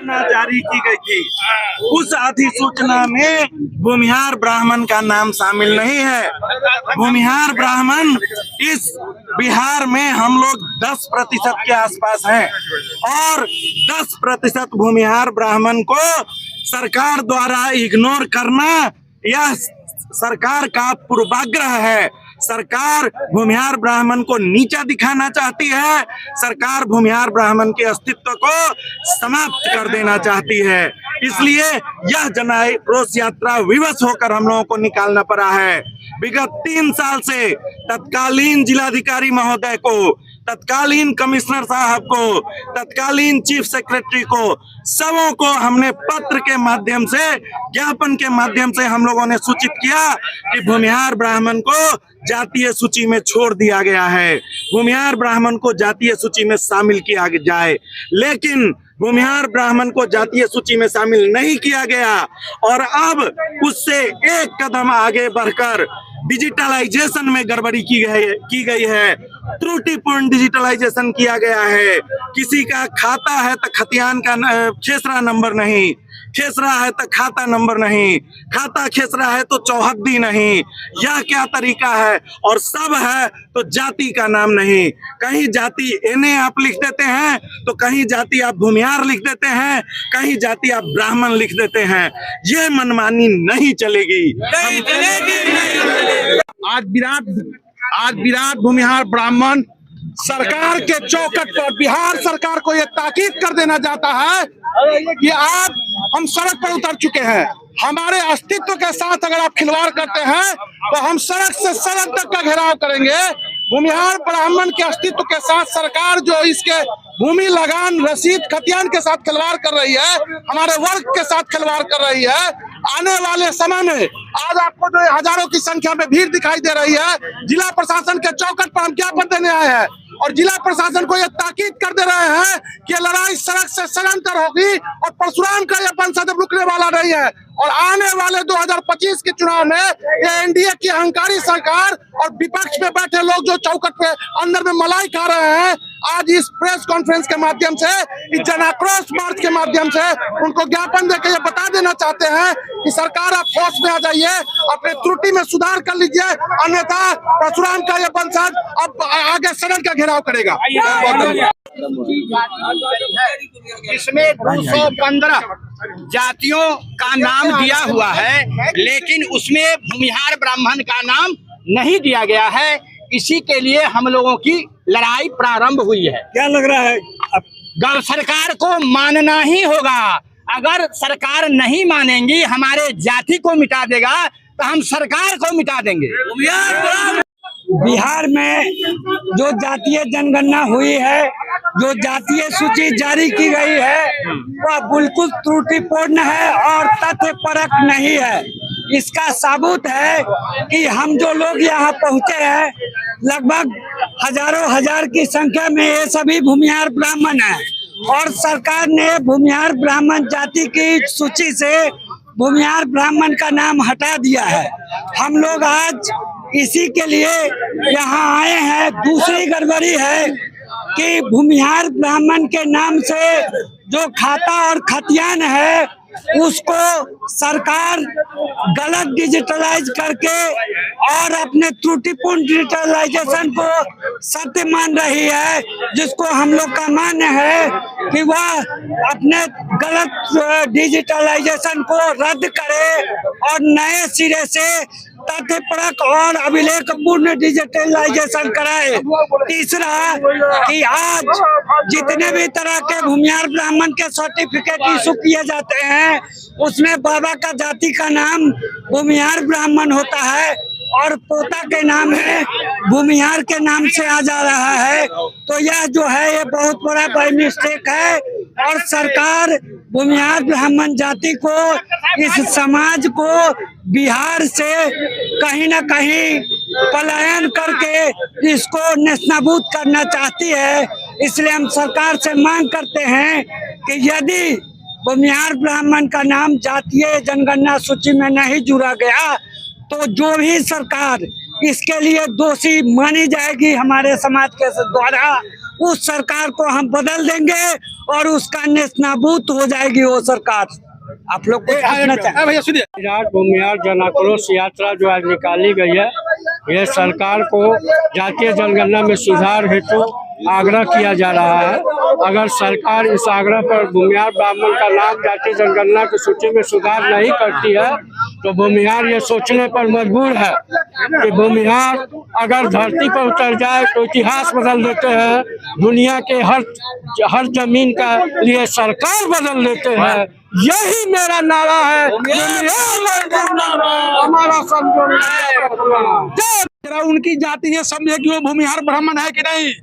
अधिसूचना जारी की गई थी। उस अधिसूचना में भूमिहार ब्राह्मण का नाम शामिल नहीं है। भूमिहार ब्राह्मण इस बिहार में हम लोग 10% के आसपास हैं और 10% भूमिहार ब्राह्मण को सरकार द्वारा इग्नोर करना यह सरकार का पूर्वाग्रह है। सरकार भूमिहार ब्राह्मण को नीचा दिखाना चाहती है। सरकार भूमिहार ब्राह्मण के अस्तित्व को समाप्त कर देना चाहती है। इसलिए यह जन आक्रोश यात्रा विवश होकर हम लोगों को निकालना पड़ा है। विगत 3 साल से तत्कालीन जिलाधिकारी महोदय को, तत्कालीन कमिश्नर साहब को, तत्कालीन चीफ सेक्रेटरी को, सबों को हमने पत्र के माध्यम से, ज्ञापन के माध्यम से हम लोगों ने सूचित किया कि भूमिहार ब्राह्मण को जातीय सूची में छोड़ दिया गया है, भूमिहार ब्राह्मण को जातीय सूची में शामिल किया जाए। लेकिन भूमिहार ब्राह्मण को जातीय सूची में शामिल नहीं किया गया और अब उससे एक कदम आगे बढ़कर डिजिटलाइजेशन में गड़बड़ी की गई है। त्रुटिपूर्ण डिजिटलाइजेशन किया गया है। किसी का खाता है तो खतियान का खेसरा नंबर नहीं, खेसरा है तो खाता नंबर नहीं, खाता खेसरा है तो चौहद्दी नहीं। यह क्या तरीका है? और सब है तो जाति का नाम नहीं। कहीं जाति एने आप लिख देते हैं तो कहीं जाति आप भूमिहार लिख देते हैं, कहीं जाति आप ब्राह्मण लिख देते हैं। ये मनमानी नहीं चलेगी, नहीं चलेगी। आज विराट भूमिहार ब्राह्मण सरकार के चौखट पर बिहार सरकार को यह ताकीद कर देना चाहता है कि आज हम सड़क पर उतर चुके हैं। हमारे अस्तित्व के साथ अगर आप खिलवाड़ करते हैं तो हम सड़क से सड़क तक का घेराव करेंगे। भूमिहार ब्राह्मण के अस्तित्व के साथ सरकार जो इसके भूमि लगान रसीद खतियान के साथ खिलवाड़ कर रही है, हमारे वर्ग के साथ खिलवाड़ कर रही है। आने वाले समय में आज आपको जो हजारों की संख्या में भीड़ दिखाई दे रही है, जिला प्रशासन के चौखट पर हम ज्ञापन देने आए हैं और जिला प्रशासन को यह ताकीद कर दे रहे हैं कि लड़ाई सड़क से सड़क होगी और परशुराम का यह वंशज रुकने वाला नहीं है। और आने वाले 2025 के चुनाव में ये एनडीए की अहंकारी सरकार और विपक्ष में बैठे लोग जो चौखट पे अंदर में मलाई खा रहे हैं, आज इस प्रेस कॉन्फ्रेंस के माध्यम से, इस जन आक्रोश मार्च के माध्यम से उनको ज्ञापन देकर ये बता देना चाहते हैं कि सरकार आप होश में आ जाइए, अपने त्रुटि में सुधार कर लीजिए, अन्यथा परशुराम का ये वंशज अब आगे सदन का घेराव करेगा। इसमें 215 जातियों का नाम दिया हुआ है, लेकिन उसमें भूमिहार ब्राह्मण का नाम नहीं दिया गया है। इसी के लिए हम लोगों की लड़ाई प्रारंभ हुई है। क्या लग रहा है? अब सरकार को मानना ही होगा। अगर सरकार नहीं मानेंगी, हमारे जाति को मिटा देगा, तो हम सरकार को मिटा देंगे। बिहार में जो जातीय जनगणना हुई है, जो जातीय सूची जारी की गई है, वह बिल्कुल त्रुटिपूर्ण है और तथ्यपरक नहीं है। इसका सबूत है कि हम जो लोग यहाँ पहुँचे हैं, लगभग हजारों हजार की संख्या में ये सभी भूमिहार ब्राह्मण हैं और सरकार ने भूमिहार ब्राह्मण जाति की सूची से भूमिहार ब्राह्मण का नाम हटा दिया है। हम लोग आज इसी के लिए यहाँ आए हैं। दूसरी गड़बड़ी है कि भूमिहार ब्राह्मण के नाम से जो खाता और खतियान है, उसको सरकार गलत डिजिटलाइज करके और अपने त्रुटिपूर्ण डिजिटलाइजेशन को सत्य मान रही है, जिसको हम लोग का मान्य है कि वह अपने गलत डिजिटलाइजेशन को रद्द करे और नए सिरे से तथ्यपरक और अभिलेखपूर्ण डिजिटलाइजेशन कराए। तीसरा कि आज जितने भी तरह के भूमिहार ब्राह्मण के सर्टिफिकेट इशू किए जाते हैं, उसमें बाबा का जाति का नाम भूमिहार ब्राह्मण होता है और पोता के नाम है भूमिहार के नाम से आ जा रहा है। तो यह जो है ये बहुत बड़ा बाई मिस्टेक है और सरकार भूमिहार ब्राह्मण जाति को, इस समाज को बिहार से कहीं न कहीं पलायन करके इसको नेस्तनाबूद करना चाहती है। इसलिए हम सरकार से मांग करते हैं कि यदि भूमिहार ब्राह्मण का नाम जातीय जनगणना सूची में नहीं जुड़ा गया तो जो भी सरकार इसके लिए दोषी मानी जाएगी हमारे समाज के द्वारा, उस सरकार को हम बदल देंगे और उसका नेस्तनाबूद हो जाएगी वो सरकार। आप लोग को पूछना चाहिए। भैया सुनिए, विराट भूमिहार जन आक्रोश यात्रा जो आज निकाली गई है, ये सरकार को जातीय जनगणना में सुधार हेतु आग्रह किया जा रहा है। अगर सरकार इस आग्रह पर भूमिहार ब्राह्मण का नाम जातीय जनगणना की सूची में सुधार नहीं करती है तो भूमिहार ये सोचने पर मजबूर है कि भूमिहार अगर धरती पर उतर जाए तो इतिहास बदल देते हैं, दुनिया के हर जमीन का लिए सरकार बदल देते हैं। यही मेरा नारा है, हमारा जरा उनकी जाति ये समझे कि वो भूमिहार ब्राह्मण है कि नहीं।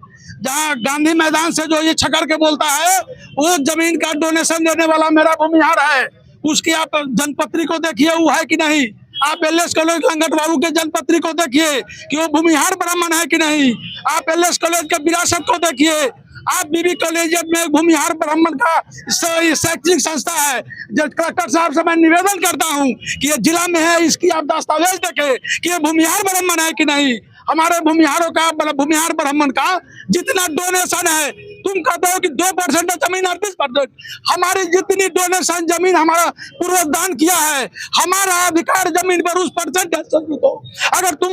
जहाँ गांधी मैदान से जो ये छकर के बोलता है वो जमीन का डोनेशन देने वाला मेरा भूमिहार है, उसकी आप जनपत्री को देखिए वो है कि नहीं। आप एलएस कॉलेज लंगट बाबू के जनपत्री को देखिए कि वो भूमिहार ब्राह्मण है कि नहीं। आप एलएस कॉलेज के विरासत को देखिए। आप बीबी कॉलेज में भूमिहार ब्राह्मण का शैक्षणिक संस्था है। जब कलेक्टर साहब से मैं निवेदन करता हूं कि ये जिला में है, इसकी आप दस्तावेज देखें कि ये भूमिहार ब्राह्मण है कि नहीं। हमारे भूमिहारों का, भूमिहार ब्राह्मण का जितना डोनेशन है, तुम कहते हो कि 2% जमीन 38%, हमारी जितनी डोनेशन जमीन हमारा पूर्वदान किया है, हमारा अधिकार जमीन पर उस परसेंट दो। अगर तुम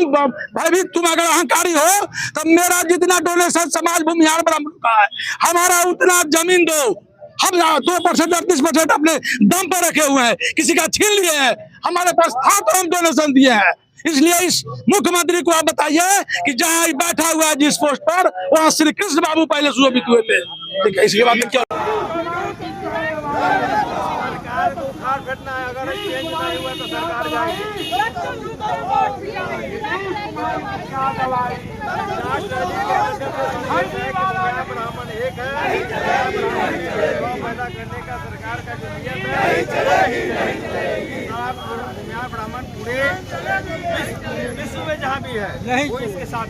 भयभीत, तुम अगर अहंकारी हो तो मेरा जितना डोनेशन समाज भूमिहार ब्राह्मण का है, हमारा उतना जमीन दो। हम 2% 38% अपने दम पर रखे हुए हैं, किसी का छीन लिए हैं, हमारे पास था तो हम डोनेशन दिए हैं। इसलिए इस मुख्यमंत्री को आप बताइए कि जहां बैठा हुआ है जिस पोस्ट पर, वहां श्री कृष्ण बाबू पहले सुशोभित हुए थे। ठीक है, इसके बाद क्या सरकार को उखाड़ फेंकना है। अगर चेंज नहीं हुआ तो सरकार जाएगी। ब्राह्मण एक है, पैदा करने का सरकार का जो नियम है, भूमिहार ब्राह्मण पूरे विश्व में जहाँ भी है नहीं, वो इसके साथ